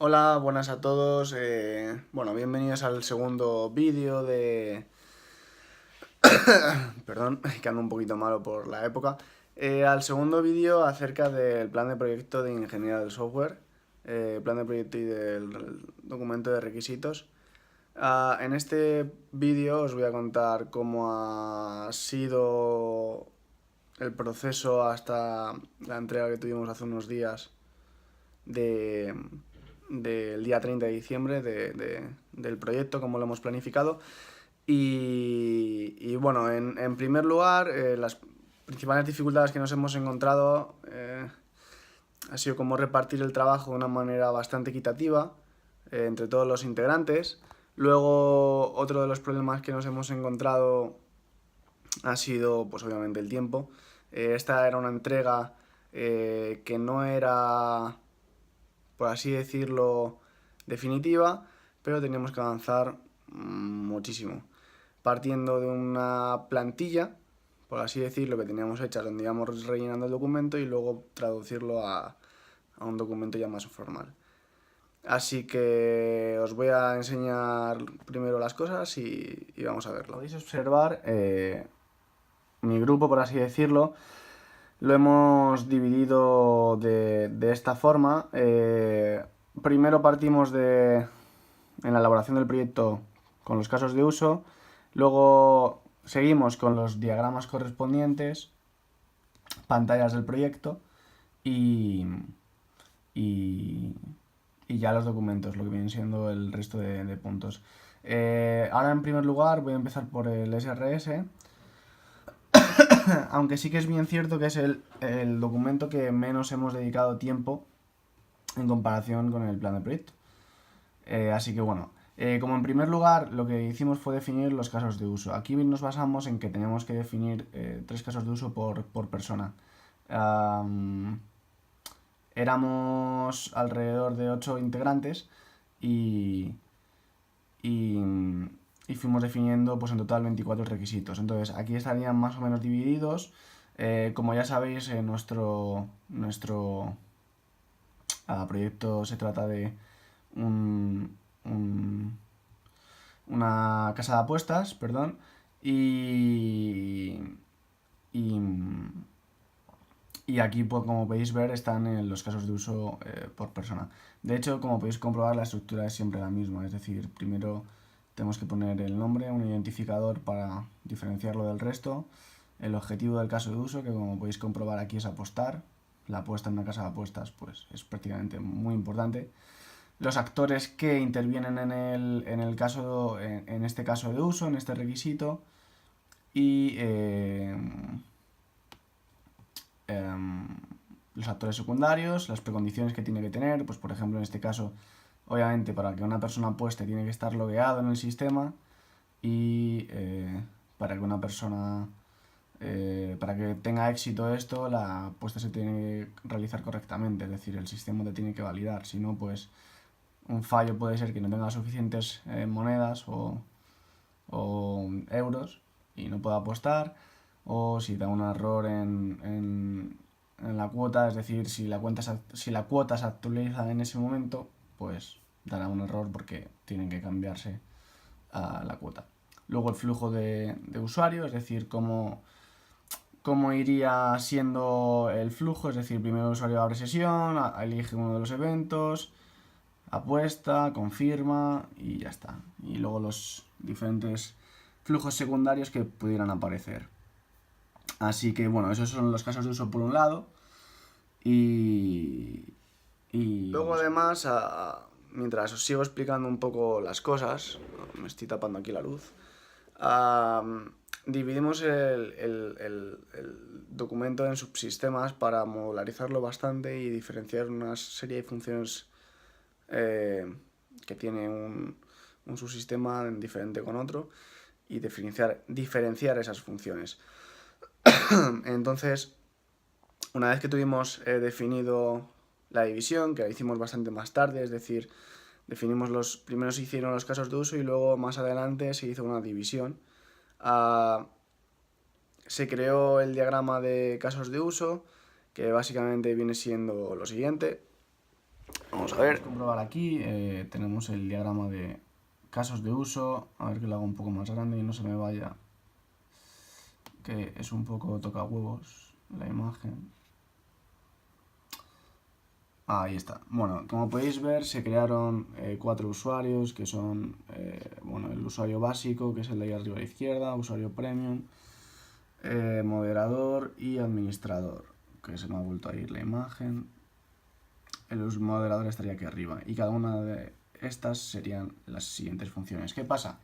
Hola, buenas a todos. Bienvenidos al segundo vídeo de... Perdón, que ando un poquito malo por la época. Al segundo vídeo acerca del plan de proyecto de ingeniería del software, plan de proyecto y del documento de requisitos. En este vídeo os voy a contar cómo ha sido el proceso hasta la entrega que tuvimos hace unos días de, del día 30 de diciembre del proyecto, como lo hemos planificado. En primer lugar, las principales dificultades que nos hemos encontrado ha sido cómo repartir el trabajo de una manera bastante equitativa entre todos los integrantes. Luego, otro de los problemas que nos hemos encontrado ha sido, pues obviamente, el tiempo. Esta era una entrega que no era, por así decirlo, definitiva, pero teníamos que avanzar muchísimo. Partiendo de una plantilla, por así decirlo, que teníamos hecha, donde íbamos rellenando el documento y luego traducirlo a un documento ya más formal. Así que os voy a enseñar primero las cosas y vamos a verlo. Podéis observar mi grupo, por así decirlo, lo hemos dividido de esta forma. Primero partimos en la elaboración del proyecto con los casos de uso, luego seguimos con los diagramas correspondientes, pantallas del proyecto y, y, y ya los documentos, lo que vienen siendo el resto de puntos. Ahora en primer lugar voy a empezar por el SRS, aunque sí que es bien cierto que es el documento que menos hemos dedicado tiempo en comparación con el plan de proyecto. Así que bueno, como en primer lugar lo que hicimos fue definir los casos de uso. Aquí nos basamos en que teníamos que definir 3 casos de uso por persona. Éramos alrededor de 8 integrantes y, y, y fuimos definiendo pues en total 24 requisitos. Entonces aquí estarían más o menos divididos. Como ya sabéis, nuestro proyecto se trata de un, un- una casa de apuestas, perdón, y, y, y aquí, pues, como podéis ver, están los casos de uso por persona. De hecho, como podéis comprobar, la estructura es siempre la misma, es decir, primero tenemos que poner el nombre, un identificador para diferenciarlo del resto, el objetivo del caso de uso, que como podéis comprobar aquí es apostar. La apuesta en una casa de apuestas pues es prácticamente muy importante. Los actores que intervienen en el caso, en este caso de uso, en este requisito, y em, los actores secundarios, las precondiciones que tiene que tener, pues por ejemplo en este caso, obviamente para que una persona apueste tiene que estar logueado en el sistema y para que una persona, para que tenga éxito esto, la apuesta se tiene que realizar correctamente, es decir, el sistema te tiene que validar, si no pues un fallo puede ser que no tenga suficientes monedas o euros y no pueda apostar, o si da un error en la cuota, es decir, si la cuota se actualiza en ese momento, pues dará un error porque tienen que cambiarse a la cuota. Luego el flujo de usuario, es decir, cómo iría siendo el flujo, es decir, primero el usuario abre sesión, elige uno de los eventos, apuesta, confirma y ya está. Y luego los diferentes flujos secundarios que pudieran aparecer. Así que bueno, esos son los casos de uso por un lado. Y luego además, mientras os sigo explicando un poco las cosas, me estoy tapando aquí la luz, dividimos el documento en subsistemas para modularizarlo bastante y diferenciar una serie de funciones que tiene un subsistema diferente con otro y diferenciar esas funciones. Entonces, una vez que tuvimos definido la división, que la hicimos bastante más tarde, es decir, primero se hicieron los casos de uso y luego más adelante se hizo una división. Se creó el diagrama de casos de uso, que básicamente viene siendo lo siguiente. Vamos a ver. Comprobar aquí, tenemos el diagrama de casos de uso. A ver que lo hago un poco más grande y no se me vaya, que es un poco toca huevos la imagen. Ahí está. Bueno, como podéis ver, se crearon 4 usuarios, que son bueno, el usuario básico, que es el de ahí arriba a la izquierda, usuario premium, moderador y administrador, que se me ha vuelto a ir la imagen. El moderador estaría aquí arriba y cada una de estas serían las siguientes funciones. ¿Qué pasa?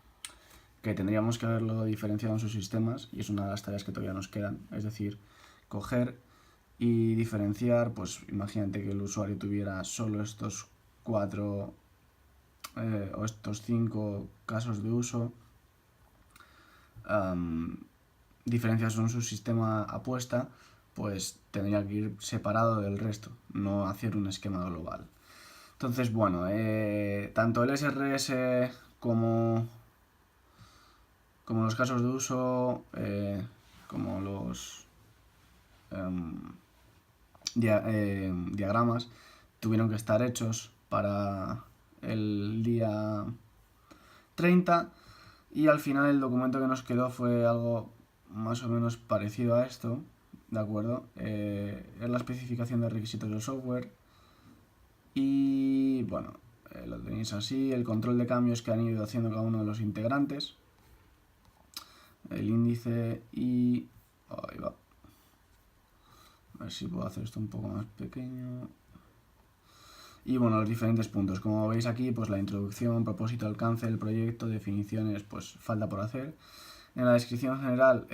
Que tendríamos que haberlo diferenciado en sus sistemas y es una de las tareas que todavía nos quedan, es decir, coger y diferenciar, pues imagínate que el usuario tuviera solo estos 4 o estos 5 casos de uso, diferencias en su sistema apuesta, pues tendría que ir separado del resto, no hacer un esquema global. Entonces, bueno, tanto el SRS como los casos de uso, como los diagramas, tuvieron que estar hechos para el día 30 y al final el documento que nos quedó fue algo más o menos parecido a esto, ¿de acuerdo? Es la especificación de requisitos del software y bueno, lo tenéis así, el control de cambios que han ido haciendo cada uno de los integrantes, el índice y... ahí va. A ver si puedo hacer esto un poco más pequeño. Y bueno, los diferentes puntos. Como veis aquí, pues la introducción, propósito, alcance del proyecto, definiciones, pues falta por hacer. En la descripción general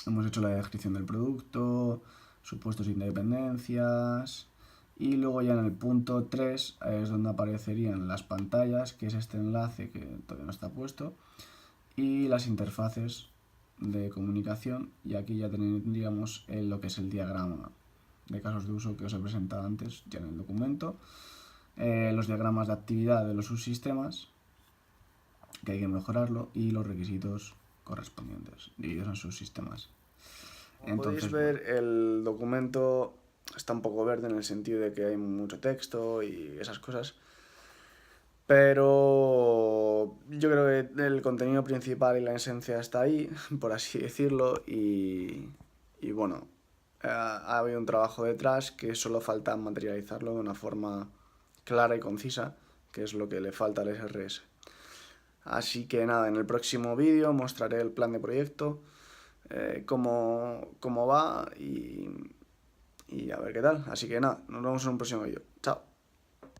hemos hecho la descripción del producto, supuestos de independencias. Y luego ya en el punto 3 es donde aparecerían las pantallas, que es este enlace que todavía no está puesto, y las interfaces de comunicación, y aquí ya tendríamos lo que es el diagrama de casos de uso que os he presentado antes ya en el documento, los diagramas de actividad de los subsistemas, que hay que mejorarlo, y los requisitos correspondientes divididos en subsistemas. Como podéis ver, el documento está un poco verde en el sentido de que hay mucho texto y esas cosas, pero yo creo que el contenido principal y la esencia está ahí, por así decirlo, y bueno, ha habido un trabajo detrás que solo falta materializarlo de una forma clara y concisa, que es lo que le falta al SRS. Así que nada, en el próximo vídeo mostraré el plan de proyecto, cómo va y a ver qué tal. Así que nada, nos vemos en un próximo vídeo.